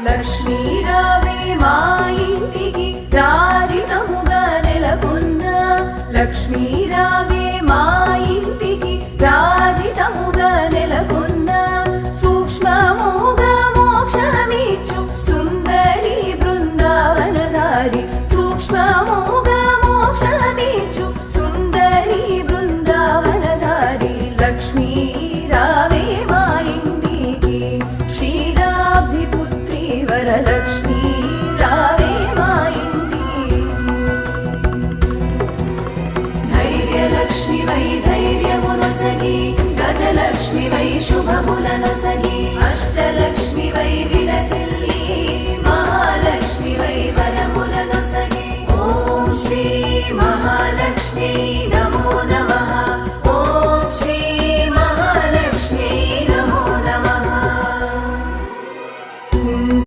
లక్ష్మీ రావే మా ఇంటికి రాజితముగా నెలకొన్న లక్ష్మీ రావే మా ఇంటికి రాజితముగా నెలకొన్న సూక్ష్మముగా మోక్షమిచ్చు సుందరి బృందావనధారి సూక్ష్మముగా మోక్షమిచ్చు సుందరి బృందావనధారి లక్ష్మీ రావే మా ఇంటికి క్షీరాబ్ధిపుత్రి వరలక్ష్మీ రావే మా ఇంటికి Dhairyalakshmi why ధైర్యమునొసగి Gajalakshmi why శుభములనొసగి Ashtalakshmi why